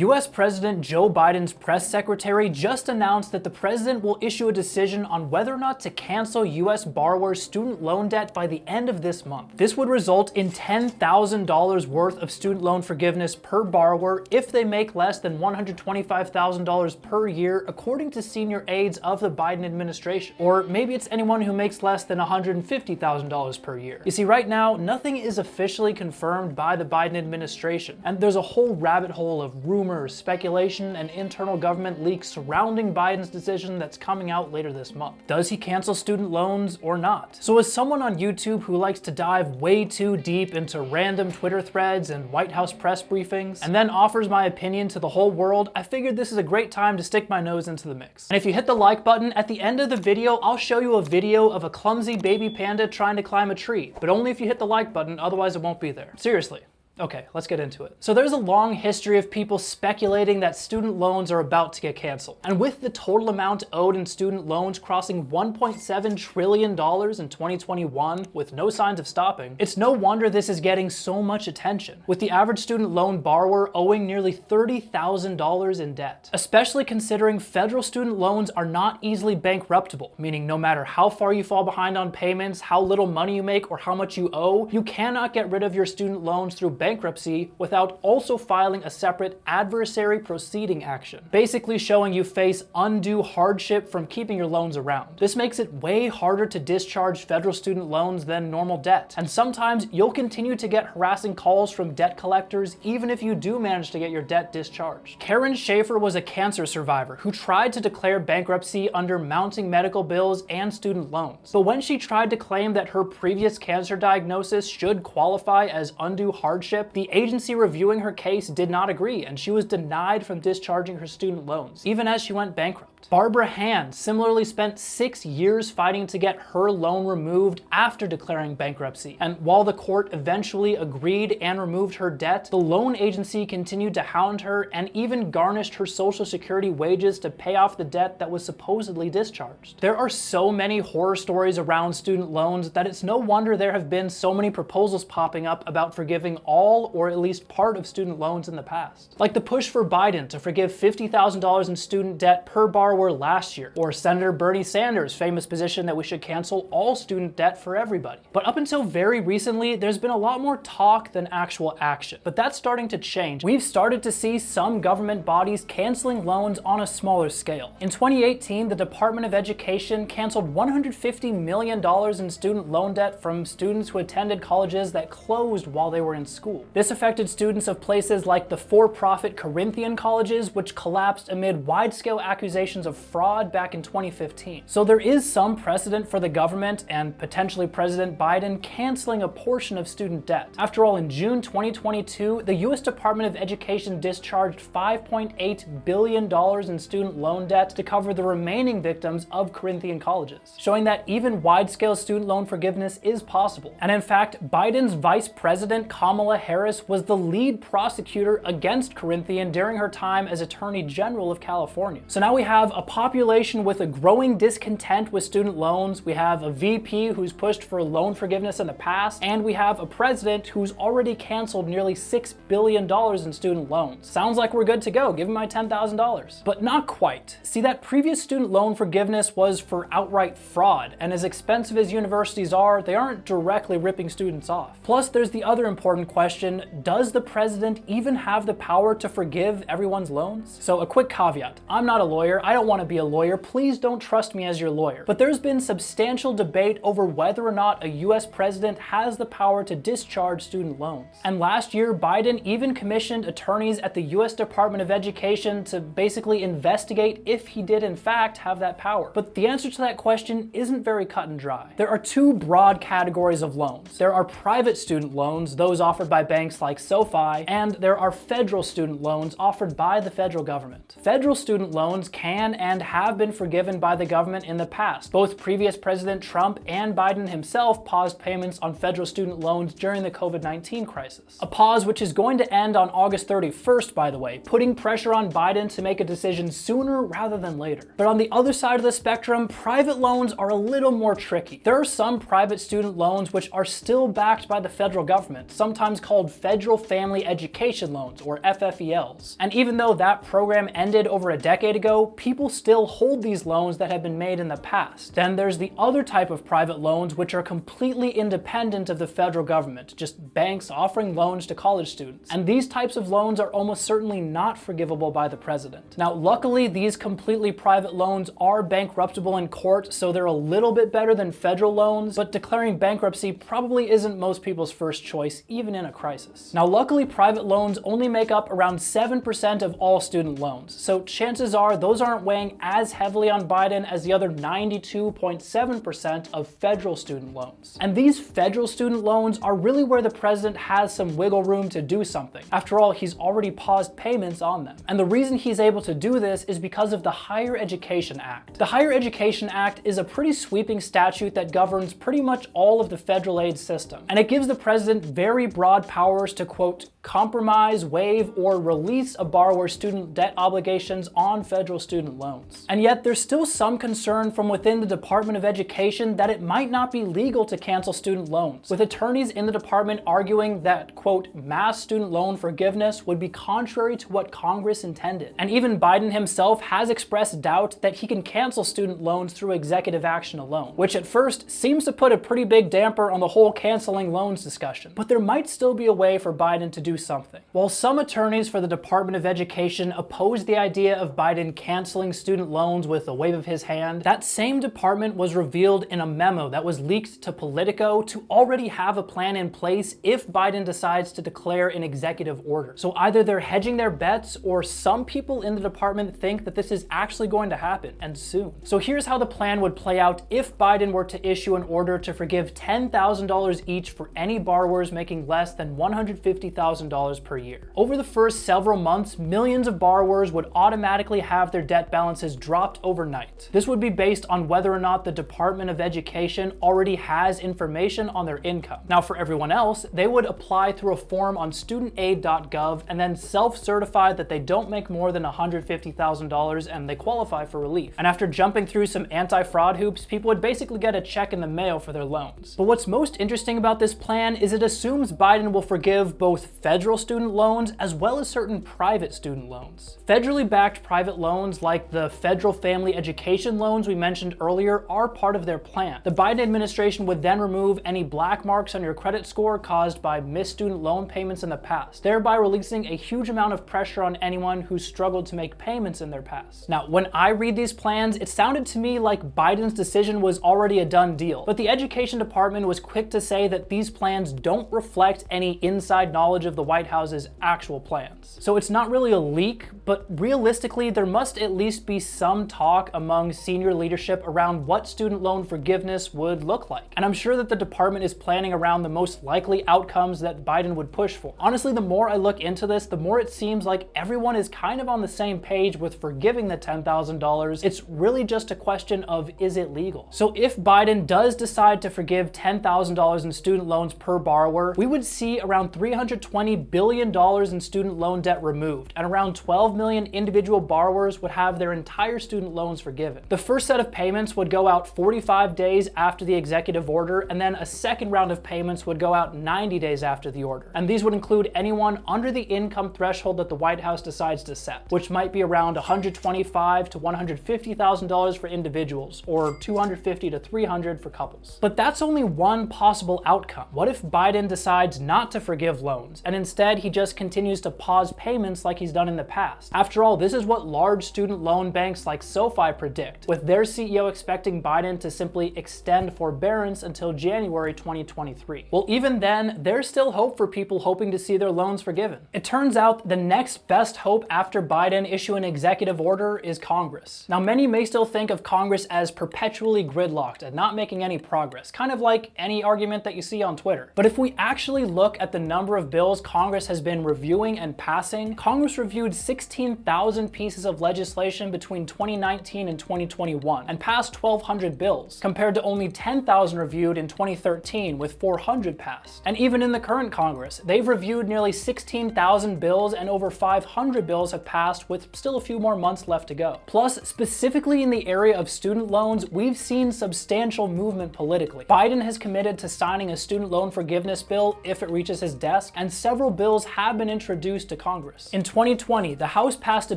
US President Joe Biden's press secretary just announced that the president will issue a decision on whether or not to cancel US borrowers' student loan debt by the end of this month. This would result in $10,000 worth of student loan forgiveness per borrower if they make less than $125,000 per year, according to senior aides of the Biden administration. Or maybe it's anyone who makes less than $150,000 per year. You see, right now, nothing is officially confirmed by the Biden administration, and there's a whole rabbit hole of rumors, speculation, and internal government leaks surrounding Biden's decision that's coming out later this month. Does he cancel student loans or not? So as someone on YouTube who likes to dive way too deep into random Twitter threads and White House press briefings, and then offers my opinion to the whole world, I figured this is a great time to stick my nose into the mix. And if you hit the like button, at the end of the video, I'll show you a video of a clumsy baby panda trying to climb a tree, but only if you hit the like button, otherwise it won't be there. Seriously. Okay, let's get into it. So there's a long history of people speculating that student loans are about to get canceled. And with the total amount owed in student loans crossing $1.7 trillion in 2021 with no signs of stopping, it's no wonder this is getting so much attention, with the average student loan borrower owing nearly $30,000 in debt. Especially considering federal student loans are not easily bankruptable, meaning no matter how far you fall behind on payments, how little money you make, or how much you owe, you cannot get rid of your student loans through bankruptcy without also filing a separate adversary proceeding action, basically showing you face undue hardship from keeping your loans around. This makes it way harder to discharge federal student loans than normal debt, and sometimes you'll continue to get harassing calls from debt collectors even if you do manage to get your debt discharged. Karen Schaefer was a cancer survivor who tried to declare bankruptcy under mounting medical bills and student loans. But when she tried to claim that her previous cancer diagnosis should qualify as undue hardship, the agency reviewing her case did not agree, and she was denied from discharging her student loans, even as she went bankrupt. Barbara Hand similarly spent 6 years fighting to get her loan removed after declaring bankruptcy, and while the court eventually agreed and removed her debt, the loan agency continued to hound her and even garnished her Social Security wages to pay off the debt that was supposedly discharged. There are so many horror stories around student loans that it's no wonder there have been so many proposals popping up about forgiving all or at least part of student loans in the past. Like the push for Biden to forgive $50,000 in student debt per borrower last year, or Senator Bernie Sanders' famous position that we should cancel all student debt for everybody. But up until very recently, there's been a lot more talk than actual action. But that's starting to change. We've started to see some government bodies canceling loans on a smaller scale. In 2018, the Department of Education canceled $150 million in student loan debt from students who attended colleges that closed while they were in school. This affected students of places like the for-profit Corinthian colleges, which collapsed amid wide-scale accusations of fraud back in 2015. So there is some precedent for the government and potentially President Biden canceling a portion of student debt. After all, in June 2022, the US Department of Education discharged $5.8 billion in student loan debt to cover the remaining victims of Corinthian colleges, showing that even wide-scale student loan forgiveness is possible. And in fact, Biden's Vice President Kamala Harris was the lead prosecutor against Corinthian during her time as Attorney General of California. So now we have a population with a growing discontent with student loans, we have a VP who's pushed for loan forgiveness in the past, and we have a president who's already canceled nearly $6 billion in student loans. Sounds like we're good to go, give me my $10,000. But not quite. See, that previous student loan forgiveness was for outright fraud, and as expensive as universities are, they aren't directly ripping students off. Plus, there's the other important question, does the president even have the power to forgive everyone's loans? So a quick caveat, I'm not a lawyer, I don't want to be a lawyer, please don't trust me as your lawyer. But there's been substantial debate over whether or not a US president has the power to discharge student loans. And last year, Biden even commissioned attorneys at the US Department of Education to basically investigate if he did in fact have that power. But the answer to that question isn't very cut and dry. There are two broad categories of loans. There are private student loans, those offered by banks like SoFi, and there are federal student loans offered by the federal government. Federal student loans can and have been forgiven by the government in the past. Both previous President Trump and Biden himself paused payments on federal student loans during the COVID-19 crisis. A pause which is going to end on August 31st, by the way, putting pressure on Biden to make a decision sooner rather than later. But on the other side of the spectrum, private loans are a little more tricky. There are some private student loans which are still backed by the federal government, sometimes called Federal Family Education Loans, or FFELs. And even though that program ended over a decade ago, people still hold these loans that have been made in the past. Then there's the other type of private loans which are completely independent of the federal government, just banks offering loans to college students. And these types of loans are almost certainly not forgivable by the president. Now, luckily, these completely private loans are bankruptable in court, so they're a little bit better than federal loans, but declaring bankruptcy probably isn't most people's first choice, even in a crisis. Now, luckily, private loans only make up around 7% of all student loans, so chances are those aren't weighing as heavily on Biden as the other 92.7% of federal student loans. And these federal student loans are really where the president has some wiggle room to do something. After all, he's already paused payments on them. And the reason he's able to do this is because of the Higher Education Act. The Higher Education Act is a pretty sweeping statute that governs pretty much all of the federal aid system. And it gives the president very broad powers to, quote, compromise, waive, or release a borrower's student debt obligations on federal student loans. And yet there's still some concern from within the Department of Education that it might not be legal to cancel student loans, with attorneys in the department arguing that, quote, mass student loan forgiveness would be contrary to what Congress intended. And even Biden himself has expressed doubt that he can cancel student loans through executive action alone, which at first seems to put a pretty big damper on the whole canceling loans discussion. But there might still be a way for Biden to do something. While some attorneys for the Department of Education oppose the idea of Biden canceling student loans with a wave of his hand, that same department was revealed in a memo that was leaked to Politico to already have a plan in place if Biden decides to declare an executive order. So either they're hedging their bets, or some people in the department think that this is actually going to happen, and soon. So here's how the plan would play out if Biden were to issue an order to forgive $10,000 each for any borrowers making less than $150,000 per year. Over the first several months, millions of borrowers would automatically have their debt balances dropped overnight. This would be based on whether or not the Department of Education already has information on their income. Now, for everyone else, they would apply through a form on studentaid.gov and then self-certify that they don't make more than $150,000 and they qualify for relief. And after jumping through some anti-fraud hoops, people would basically get a check in the mail for their loans. But what's most interesting about this plan is it assumes Biden will forgive both federal student loans as well as certain private student loans. Federally backed private loans like the Federal Family Education Loans we mentioned earlier are part of their plan. The Biden administration would then remove any black marks on your credit score caused by missed student loan payments in the past, thereby releasing a huge amount of pressure on anyone who struggled to make payments in their past. Now, when I read these plans, it sounded to me like Biden's decision was already a done deal, but the Education Department was quick to say that these plans don't reflect any inside knowledge of the White House's actual plans. So it's not really a leak, but realistically, there must at least be some talk among senior leadership around what student loan forgiveness would look like. And I'm sure that the department is planning around the most likely outcomes that Biden would push for. Honestly, the more I look into this, the more it seems like everyone is kind of on the same page with forgiving the $10,000. It's really just a question of, is it legal? So if Biden does decide to forgive $10,000 in student loans per borrower, we would see around $320 billion in student loan debt removed, and around 12 million individual borrowers would have their entire student loans forgiven. The first set of payments would go out 45 days after the executive order, and then a second round of payments would go out 90 days after the order. And these would include anyone under the income threshold that the White House decides to set, which might be around $125,000 to $150,000 for individuals, or $250,000 to $300,000 for couples. But that's only one possible outcome. What if Biden decides not to forgive loans, and instead he just continues to pause payments like he's done in the past? After all, this is what large student loan banks like SoFi predict, with their CEO expecting Biden to simply extend forbearance until January 2023. Well, even then, there's still hope for people hoping to see their loans forgiven. It turns out the next best hope after Biden issue an executive order is Congress. Now, many may still think of Congress as perpetually gridlocked and not making any progress, kind of like any argument that you see on Twitter. But if we actually look at the number of bills Congress has been reviewing and passing, Congress reviewed 16,000 pieces of legislation between 2019 and 2021 and passed 1,200 bills, compared to only 10,000 reviewed in 2013 with 400 passed. And even in the current Congress, they've reviewed nearly 16,000 bills and over 500 bills have passed, with still a few more months left to go. Plus, specifically in the area of student loans, we've seen substantial movement politically. Biden has committed to signing a student loan forgiveness bill if it reaches his desk, and several bills have been introduced to Congress. In 2020, the House passed a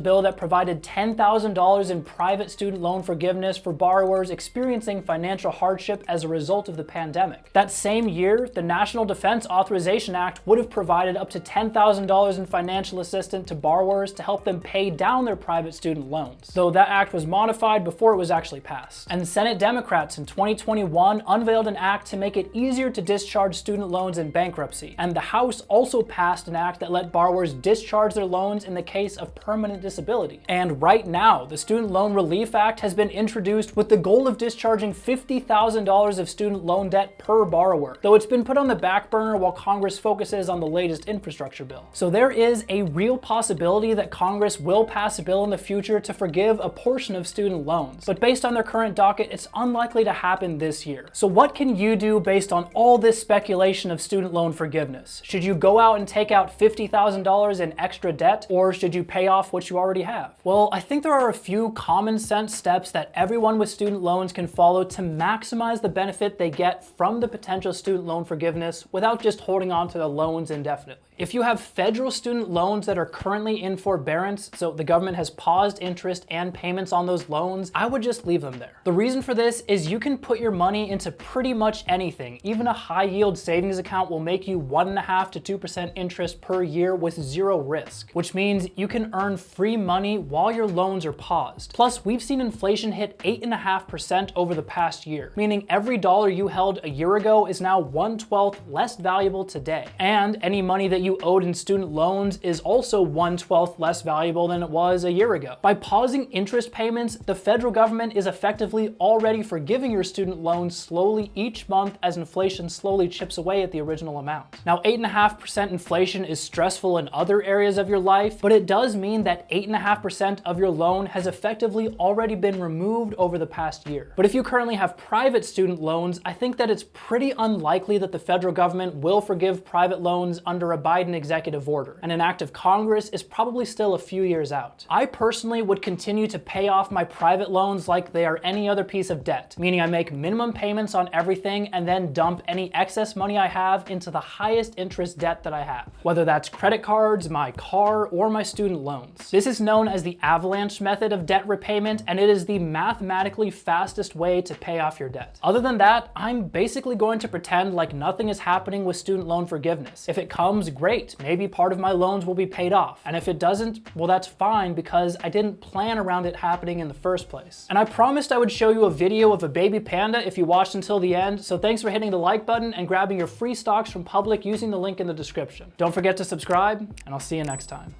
bill that provided $10,000 in private student loan forgiveness for borrowers experiencing financial hardship as a result of the pandemic. That same year, the National Defense Authorization Act would have provided up to $10,000 in financial assistance to borrowers to help them pay down their private student loans, though that act was modified before it was actually passed. And Senate Democrats in 2021 unveiled an act to make it easier to discharge student loans in bankruptcy, and the House also passed an act that let borrowers discharge their loans in the case of permanent disability. And right now, the Student Loan Relief Act has been introduced with the goal of discharging $50,000 of student loan debt per borrower, though it's been put on the back burner while Congress focuses on the latest infrastructure bill. So there is a real possibility that Congress will pass a bill in the future to forgive a portion of student loans, but based on their current docket, it's unlikely to happen this year. So what can you do based on all this speculation of student loan forgiveness? Should you go out and take out $50,000 in extra debt, or should you pay off what you already have? Well, I think there are a few common sense steps that everyone with student loans can follow to maximize the benefit they get from the potential student loan forgiveness without just holding on to the loans indefinitely. If you have federal student loans that are currently in forbearance, so the government has paused interest and payments on those loans, I would just leave them there. The reason for this is you can put your money into pretty much anything. Even a high yield savings account will make you 1.5% to 2% interest per year with zero risk, which means you can earn free money while your loans are paused. Plus, we've seen inflation hit 8.5% over the past year, meaning every dollar you held a year ago is now 1/12 less valuable today. And any money that you owed in student loans is also 1/12 less valuable than it was a year ago. By pausing interest payments, the federal government is effectively already forgiving your student loans slowly each month as inflation slowly chips away at the original amount. Now, 8.5% inflation is stressful in other areas of your life, but it does mean that 8.5% of your loan has effectively already been removed over the past year. But if you currently have private student loans, I think that it's pretty unlikely that the federal government will forgive private loans under a Biden executive order, and an act of Congress is probably still a few years out. I personally would continue to pay off my private loans like they are any other piece of debt, meaning I make minimum payments on everything and then dump any excess money I have into the highest interest debt that I have, whether that's credit cards, my car, or my student loans. This is known as the avalanche method of debt repayment, and it is the mathematically fastest way to pay off your debt. Other than that, I'm basically going to pretend like nothing is happening with student loan forgiveness. If it comes, great, maybe part of my loans will be paid off. And if it doesn't, well, that's fine because I didn't plan around it happening in the first place. And I promised I would show you a video of a baby panda if you watched until the end, so thanks for hitting the like button and grabbing your free stocks from Public using the link in the description. Don't forget to subscribe, and I'll see you next time.